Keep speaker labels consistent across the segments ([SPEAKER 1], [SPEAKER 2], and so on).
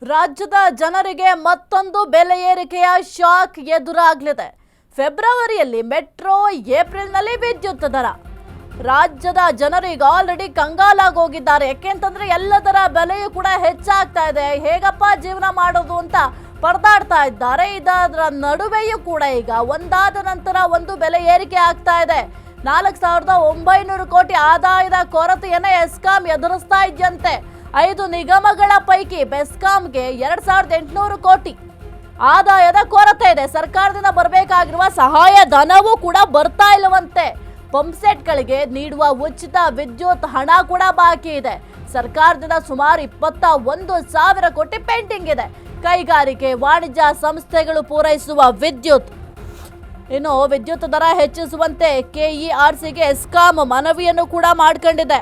[SPEAKER 1] ರಾಜ್ಯದ ಜನರಿಗೆ ಮತ್ತೊಂದು ಬೆಲೆ ಏರಿಕೆಯ ಶಾಕ್ ಎದುರಾಗಲಿದೆ. ಫೆಬ್ರವರಿಯಲ್ಲಿ ಮೆಟ್ರೋ, ಏಪ್ರಿಲ್ನಲ್ಲಿ ವಿದ್ಯುತ್ ದರ. ರಾಜ್ಯದ ಜನರು ಈಗ ಆಲ್ರೆಡಿ ಕಂಗಾಲಾಗಿ ಹೋಗಿದ್ದಾರೆ. ಯಾಕೆಂತಂದ್ರೆ ಎಲ್ಲದರ ಬೆಲೆಯೂ ಕೂಡ ಹೆಚ್ಚಾಗ್ತಾ ಇದೆ. ಹೇಗಪ್ಪ ಜೀವನ ಮಾಡೋದು ಅಂತ ಪರದಾಡ್ತಾ ಇದ್ದಾರೆ. ಇದರ ನಡುವೆಯೂ ಕೂಡ ಈಗ ಒಂದಾದ ನಂತರ ಒಂದು ಬೆಲೆ ಏರಿಕೆ ಆಗ್ತಾ ಇದೆ. 4,900 ಕೋಟಿ ಆದಾಯದ ಕೊರತೆಯನ್ನ ಎಸ್ಕಾಂ ಎದುರಿಸ್ತಾ ಇದೆಯಂತೆ. 5 ನಿಗಮಗಳ ಪೈಕಿ ಬೆಸ್ಕಾಂಗೆ 2,800 ಕೋಟಿ ಆದಾಯದ ಕೊರತೆ ಇದೆ. ಸರ್ಕಾರದಿಂದ ಬರಬೇಕಾಗಿರುವ ಸಹಾಯ ಧನವೂ ಕೂಡ ಬರ್ತಾ ಇಲ್ಲವಂತೆ. ಪಂಪ್ಸೆಟ್ಗಳಿಗೆ ನೀಡುವ ಉಚಿತ ವಿದ್ಯುತ್ ಹಣ ಕೂಡ ಬಾಕಿ ಇದೆ. ಸರ್ಕಾರದಿಂದ ಸುಮಾರು 21,000 ಕೋಟಿ ಪೆಂಡಿಂಗ್ ಇದೆ. ಕೈಗಾರಿಕೆ, ವಾಣಿಜ್ಯ ಸಂಸ್ಥೆಗಳು ಪೂರೈಸುವ ವಿದ್ಯುತ್. ಇನ್ನು ವಿದ್ಯುತ್ ದರ ಹೆಚ್ಚಿಸುವಂತೆ ಕೆಇಆರ್ಸಿಗೆ ಎಸ್ಕಾಂ ಮನವಿಯನ್ನು ಕೂಡ ಮಾಡ್ಕೊಂಡಿದೆ.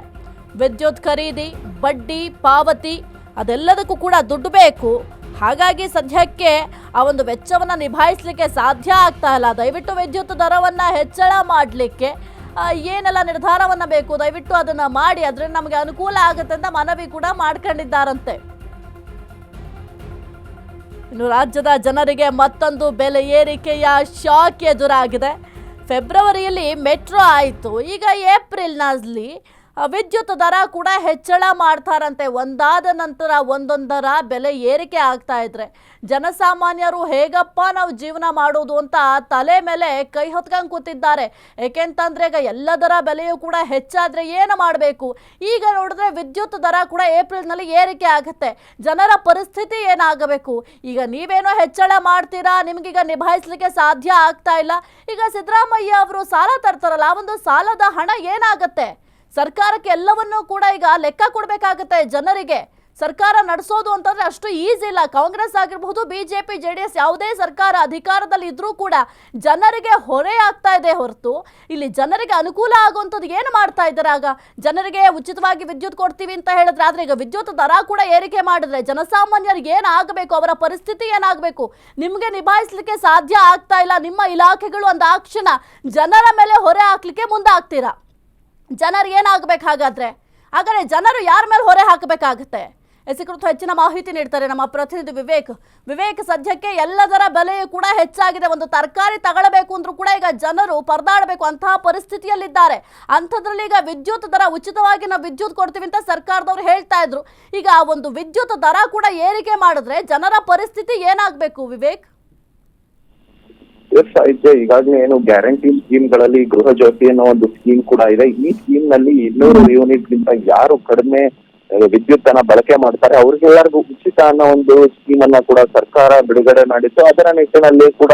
[SPEAKER 1] ವಿದ್ಯುತ್ ಖರೀದಿ, ಬಡ್ಡಿ ಪಾವತಿ ಅದೆಲ್ಲದಕ್ಕೂ ಕೂಡ ದುಡ್ಡು ಬೇಕು. ಹಾಗಾಗಿ ಸದ್ಯಕ್ಕೆ ಆ ಒಂದು ವೆಚ್ಚವನ್ನು ನಿಭಾಯಿಸಲಿಕ್ಕೆ ಸಾಧ್ಯ ಆಗ್ತಾ ಇಲ್ಲ. ದಯವಿಟ್ಟು ವಿದ್ಯುತ್ ದರವನ್ನು ಹೆಚ್ಚಳ ಮಾಡಲಿಕ್ಕೆ ಏನೆಲ್ಲ ನಿರ್ಧಾರವನ್ನು ಬೇಕು ದಯವಿಟ್ಟು ಅದನ್ನು ಮಾಡಿ, ಅದರಿಂದ ನಮಗೆ ಅನುಕೂಲ ಆಗುತ್ತೆ ಅಂತ ಮನವಿ ಕೂಡ ಮಾಡ್ಕೊಂಡಿದ್ದಾರಂತೆ. ಇನ್ನು ರಾಜ್ಯದ ಜನರಿಗೆ ಮತ್ತೊಂದು ಬೆಲೆ ಏರಿಕೆಯ ಶಾಕ್ ಎದುರಾಗಿದೆ. ಫೆಬ್ರವರಿಯಲ್ಲಿ ಮೆಟ್ರೋ ಆಯಿತು, ಈಗ ಏಪ್ರಿಲ್ನಲ್ಲಿ ವಿದ್ಯುತ್ ದರ ಕೂಡ ಹೆಚ್ಚಳ ಮಾಡ್ತಾರಂತೆ. ಒಂದಾದ ನಂತರ ಒಂದೊಂದರ ಬೆಲೆ ಏರಿಕೆ ಆಗ್ತಾ ಇದ್ರೆ ಜನಸಾಮಾನ್ಯರು ಹೇಗಪ್ಪ ನಾವು ಜೀವನ ಮಾಡೋದು ಅಂತ ತಲೆ ಮೇಲೆ ಕೈ ಹೊತ್ಕೊಂಡು ಕೂತಿದ್ದಾರೆ. ಏಕೆಂತಂದ್ರೆ ಈಗ ಎಲ್ಲದರ ಬೆಲೆಯೂ ಕೂಡ ಹೆಚ್ಚಾದ್ರೆ ಏನು ಮಾಡಬೇಕು? ಈಗ ನೋಡಿದ್ರೆ ವಿದ್ಯುತ್ ದರ ಕೂಡ ಏಪ್ರಿಲ್ನಲ್ಲಿ ಏರಿಕೆ ಆಗುತ್ತೆ. ಜನರ ಪರಿಸ್ಥಿತಿ ಏನಾಗಬೇಕು? ಈಗ ನೀವೇನೋ ಹೆಚ್ಚಳ ಮಾಡ್ತೀರಾ, ನಿಮ್ಗೀಗ ನಿಭಾಯಿಸ್ಲಿಕ್ಕೆ ಸಾಧ್ಯ ಆಗ್ತಾ ಇಲ್ಲ. ಈಗ ಸಿದ್ದರಾಮಯ್ಯ ಅವರು ಸಾಲ ತರ್ತಾರಲ್ಲ, ಆ ಒಂದು ಸಾಲದ ಹಣ ಏನಾಗತ್ತೆ? ಸರ್ಕಾರಕ್ಕೆ ಎಲ್ಲವನ್ನೂ ಕೂಡ ಈಗ ಲೆಕ್ಕ ಕೊಡಬೇಕಾಗುತ್ತೆ. ಜನರಿಗೆ ಸರ್ಕಾರ ನಡೆಸೋದು ಅಂತಂದ್ರೆ ಅಷ್ಟು ಈಸಿ ಇಲ್ಲ. ಕಾಂಗ್ರೆಸ್ ಆಗಿರಬಹುದು, ಬಿಜೆಪಿ, ಜೆಡಿಎಸ್ ಯಾವುದೇ ಸರ್ಕಾರ ಅಧಿಕಾರದಲ್ಲಿ ಇದ್ರೂ ಕೂಡ ಜನರಿಗೆ ಹೊರೆ ಆಗ್ತಾ ಇದೆ ಹೊರತು ಇಲ್ಲಿ ಜನರಿಗೆ ಅನುಕೂಲ ಆಗುವಂಥದ್ದು ಏನು ಮಾಡ್ತಾ ಇದ್ದಾರೆ? ಆಗ ಜನರಿಗೆ ಉಚಿತವಾಗಿ ವಿದ್ಯುತ್ ಕೊಡ್ತೀವಿ ಅಂತ ಹೇಳಿದ್ರೆ, ಆದ್ರೆ ಈಗ ವಿದ್ಯುತ್ ದರ ಕೂಡ ಏರಿಕೆ ಮಾಡಿದ್ರೆ ಜನಸಾಮಾನ್ಯರಿಗೆ ಏನಾಗಬೇಕು? ಅವರ ಪರಿಸ್ಥಿತಿ ಏನಾಗಬೇಕು? ನಿಮಗೆ ನಿಭಾಯಿಸಲಿಕ್ಕೆ ಸಾಧ್ಯ ಆಗ್ತಾ ಇಲ್ಲ. ನಿಮ್ಮ ಇಲಾಖೆಗಳು ಅಂದಾಕ್ಷಣ ಜನರ ಮೇಲೆ ಹೊರೆ ಹಾಕ್ಲಿಕ್ಕೆ ಮುಂದಾಗ್ತೀರಾ. ಜನರು ಏನಾಗಬೇಕು ಹಾಗಾದ್ರೆ ಜನರು ಯಾರ ಮೇಲೆ ಹೊರೆ ಹಾಕಬೇಕಾಗತ್ತೆ? ಕುರಿತು ಹೆಚ್ಚಿನ ಮಾಹಿತಿ ನೀಡ್ತಾರೆ ನಮ್ಮ ಪ್ರತಿನಿಧಿ ವಿವೇಕ್. ಸದ್ಯಕ್ಕೆ ಎಲ್ಲದರ ಬೆಲೆಯೂ ಕೂಡ ಹೆಚ್ಚಾಗಿದೆ. ಒಂದು ತರಕಾರಿ ತಗೊಳ್ಬೇಕು ಅಂದ್ರೂ ಕೂಡ ಈಗ ಜನರು ಪರದಾಡಬೇಕು ಅಂತಹ ಪರಿಸ್ಥಿತಿಯಲ್ಲಿದ್ದಾರೆ. ಅಂಥದ್ರಲ್ಲಿ ಈಗ ವಿದ್ಯುತ್ ದರ ಉಚಿತವಾಗಿ ನಾವು ವಿದ್ಯುತ್ ಕೊಡ್ತೀವಿ ಅಂತ ಸರ್ಕಾರದವರು ಹೇಳ್ತಾ ಇದ್ರು. ಈಗ ಆ ಒಂದು ವಿದ್ಯುತ್ ದರ ಕೂಡ ಏರಿಕೆ ಮಾಡಿದ್ರೆ ಜನರ ಪರಿಸ್ಥಿತಿ ಏನಾಗಬೇಕು ವಿವೇಕ್?
[SPEAKER 2] ಈಗಾಗಲೇ ಏನು ಗ್ಯಾರಂಟಿ ಸ್ಕೀಮ್ ಗಳಲ್ಲಿ ಗೃಹ ಜ್ಯೋತಿ ಅನ್ನೋ ಒಂದು ಸ್ಕೀಮ್ ಕೂಡ ಇದೆ. ಈ ಸ್ಕೀಮ್ ನಲ್ಲಿ 200 ಯೂನಿಟ್ ಗಿಂತ ಯಾರು ಕಡಿಮೆ ವಿದ್ಯುತ್ ಅನ್ನ ಬಳಕೆ ಮಾಡ್ತಾರೆ ಅವ್ರಿಗೆಲ್ಲರಿಗೂ ಉಚಿತ ಅನ್ನೋ ಒಂದು ಸ್ಕೀಮ್ ಅನ್ನ ಕೂಡ ಸರ್ಕಾರ ಬಿಡುಗಡೆ ಮಾಡಿತ್ತು. ಅದರ ನಿಟ್ಟಿನಲ್ಲಿ ಕೂಡ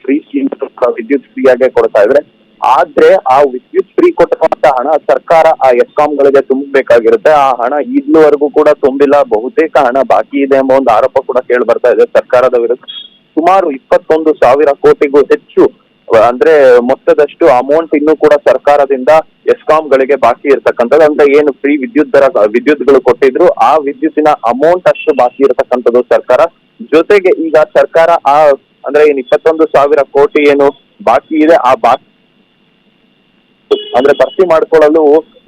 [SPEAKER 2] ಫ್ರೀ ಸ್ಕೀಮ್ ವಿದ್ಯುತ್ ಫ್ರೀ ಆಗಿ ಕೊಡ್ತಾ ಇದ್ರೆ, ಆದ್ರೆ ಆ ವಿದ್ಯುತ್ ಫ್ರೀ ಕೊಟ್ಟಂತ ಹಣ ಸರ್ಕಾರ ಆ ಎಸ್ಕಾಂ ಗಳಿಗೆ ತುಂಬಬೇಕಾಗಿರುತ್ತೆ. ಆ ಹಣ ಇದುವರೆಗೂ ಕೂಡ ತುಂಬಿಲ್ಲ. ಬಹುತೇಕ ಹಣ ಬಾಕಿ ಇದೆ ಎಂಬ ಒಂದು ಆರೋಪ ಕೂಡ ಕೇಳಿ ಬರ್ತಾ ಇದೆ ಸರ್ಕಾರದ ವಿರುದ್ಧ. ಸುಮಾರು 21,000 ಕೋಟಿಗೂ ಹೆಚ್ಚು ಅಂದ್ರೆ ಮೊತ್ತದಷ್ಟು ಅಮೌಂಟ್ ಇನ್ನೂ ಕೂಡ ಸರ್ಕಾರದಿಂದ ಎಸ್ಕಾಂ ಗಳಿಗೆ ಬಾಕಿ ಇರ್ತಕ್ಕಂಥದ್ದು. ಅಂದ್ರೆ ಏನು ಫ್ರೀ ವಿದ್ಯುತ್ಗಳು ಕೊಟ್ಟಿದ್ರು ಆ ವಿದ್ಯುತ್ತಿನ ಅಮೌಂಟ್ ಅಷ್ಟು ಬಾಕಿ ಇರತಕ್ಕಂಥದ್ದು ಸರ್ಕಾರ. ಜೊತೆಗೆ ಈಗ ಸರ್ಕಾರ ಅಂದ್ರೆ ಏನು 21,000 ಕೋಟಿ ಏನು ಬಾಕಿ ಇದೆ ಆ ಬಾಕಿ ಅಂದ್ರೆ ಭರ್ತಿ ಮಾಡ್ಕೊಳ್ಳಲು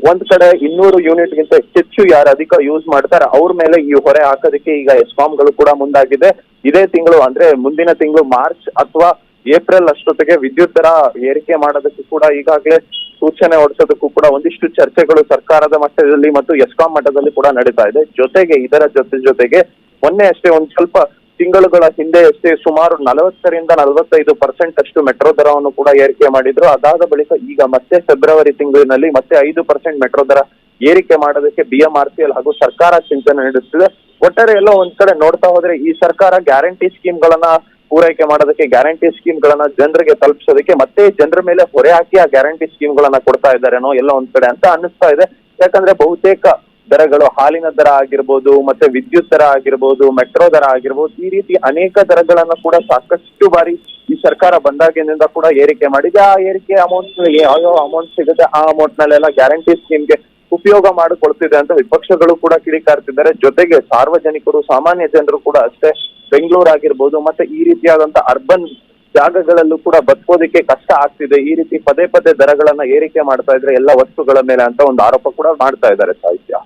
[SPEAKER 2] ಒಂದ್ ಕಡೆ 200 ಯೂನಿಟ್ ಗಿಂತ ಹೆಚ್ಚು ಯಾರು ಅಧಿಕ ಯೂಸ್ ಮಾಡ್ತಾರೆ ಅವ್ರ ಮೇಲೆ ಈ ಹೊರೆ ಹಾಕೋದಕ್ಕೆ ಈಗ ಎಸ್ಕಾಂಗಳು ಕೂಡ ಮುಂದಾಗಿದೆ. ಇದೇ ತಿಂಗಳು ಅಂದ್ರೆ ಮುಂದಿನ ತಿಂಗಳು ಮಾರ್ಚ್ ಅಥವಾ ಏಪ್ರಿಲ್ ಅಷ್ಟೊತ್ತಿಗೆ ವಿದ್ಯುತ್ ದರ ಏರಿಕೆ ಮಾಡೋದಕ್ಕೂ ಕೂಡ ಈಗಾಗಲೇ ಸೂಚನೆ ಹೊರಡಿಸೋದಕ್ಕೂ ಕೂಡ ಒಂದಿಷ್ಟು ಚರ್ಚೆಗಳು ಸರ್ಕಾರದ ಮಟ್ಟದಲ್ಲಿ ಮತ್ತು ಎಸ್ಕಾಂ ಮಟ್ಟದಲ್ಲಿ ಕೂಡ ನಡೀತಾ ಇದೆ. ಜೊತೆಗೆ ಇದರ ಜೊತೆಗೆ ಮೊನ್ನೆ ಅಷ್ಟೇ ಒಂದ್ ಸ್ವಲ್ಪ ತಿಂಗಳುಗಳ ಹಿಂದೆ ಅಷ್ಟೇ ಸುಮಾರು 40ರಿಂದ 45% ಅಷ್ಟು ಮೆಟ್ರೋ ದರವನ್ನು ಕೂಡ ಏರಿಕೆ ಮಾಡಿದ್ರು. ಅದಾದ ಬಳಿಕ ಈಗ ಮತ್ತೆ ಫೆಬ್ರವರಿ ತಿಂಗಳಿನಲ್ಲಿ ಮತ್ತೆ 5% ಮೆಟ್ರೋ ದರ ಏರಿಕೆ ಮಾಡೋದಕ್ಕೆ BMRCL ಹಾಗೂ ಸರ್ಕಾರ ಚಿಂತನೆ ನಡೆಸುತ್ತಿದೆ. ಒಟ್ಟಾರೆ ಎಲ್ಲೋ ಒಂದ್ ಕಡೆ ನೋಡ್ತಾ ಹೋದ್ರೆ ಈ ಸರ್ಕಾರ ಗ್ಯಾರಂಟಿ ಸ್ಕೀಮ್ ಗಳನ್ನ ಪೂರೈಕೆ ಮಾಡೋದಕ್ಕೆ, ಗ್ಯಾರಂಟಿ ಸ್ಕೀಮ್ ಗಳನ್ನ ಜನರಿಗೆ ತಲುಪಿಸೋದಕ್ಕೆ ಮತ್ತೆ ಜನರ ಮೇಲೆ ಹೊರೆ ಹಾಕಿ ಆ ಗ್ಯಾರಂಟಿ ಸ್ಕೀಮ್ ಗಳನ್ನ ಕೊಡ್ತಾ ಇದ್ದಾರೇನೋ ಎಲ್ಲ ಒಂದ್ ಕಡೆ ಅಂತ ಅನ್ನಿಸ್ತಾ ಇದೆ. ಯಾಕಂದ್ರೆ ಬಹುತೇಕ ದರಗಳು, ಹಾಲಿನ ದರ ಆಗಿರ್ಬೋದು, ಮತ್ತೆ ವಿದ್ಯುತ್ ದರ ಆಗಿರ್ಬೋದು, ಮೆಟ್ರೋ ದರ ಆಗಿರ್ಬೋದು, ಈ ರೀತಿ ಅನೇಕ ದರಗಳನ್ನ ಕೂಡ ಸಾಕಷ್ಟು ಬಾರಿ ಈ ಸರ್ಕಾರ ಬಂದಾಗಿನಿಂದ ಕೂಡ ಏರಿಕೆ ಮಾಡಿದೆ. ಆ ಏರಿಕೆ ಅಮೌಂಟ್ ಯಾವ ಅಮೌಂಟ್ ಸಿಗುತ್ತೆ ಆ ಅಮೌಂಟ್ ನಲ್ಲೆಲ್ಲ ಗ್ಯಾರಂಟಿ ಸ್ಕೀಮ್ಗೆ ಉಪಯೋಗ ಮಾಡಿಕೊಳ್ತಿದೆ ಅಂತ ವಿಪಕ್ಷಗಳು ಕೂಡ ಕಿಡಿಕಾರ್ತಿದ್ದಾರೆ. ಜೊತೆಗೆ ಸಾರ್ವಜನಿಕರು, ಸಾಮಾನ್ಯ ಜನರು ಕೂಡ ಅಷ್ಟೇ, ಬೆಂಗಳೂರು ಆಗಿರ್ಬೋದು ಮತ್ತೆ ಈ ರೀತಿಯಾದಂತ ಅರ್ಬನ್ ಜಾಗಗಳಲ್ಲೂ ಕೂಡ ಬದುಕೋದಕ್ಕೆ ಕಷ್ಟ ಆಗ್ತಿದೆ. ಈ ರೀತಿ ಪದೇ ದರಗಳನ್ನ ಏರಿಕೆ ಮಾಡ್ತಾ ಇದ್ರೆ ಎಲ್ಲ ವಸ್ತುಗಳ ಮೇಲೆ ಅಂತ ಒಂದು ಆರೋಪ ಕೂಡ ಮಾಡ್ತಾ ಇದ್ದಾರೆ ಸಾಹಿತ್ಯ.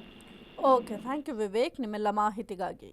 [SPEAKER 1] ಓಕೆ, ಥ್ಯಾಂಕ್ ಯು ವಿವೇಕ್ ನಿಮ್ಮೆಲ್ಲ ಮಾಹಿತಿಗಾಗಿ.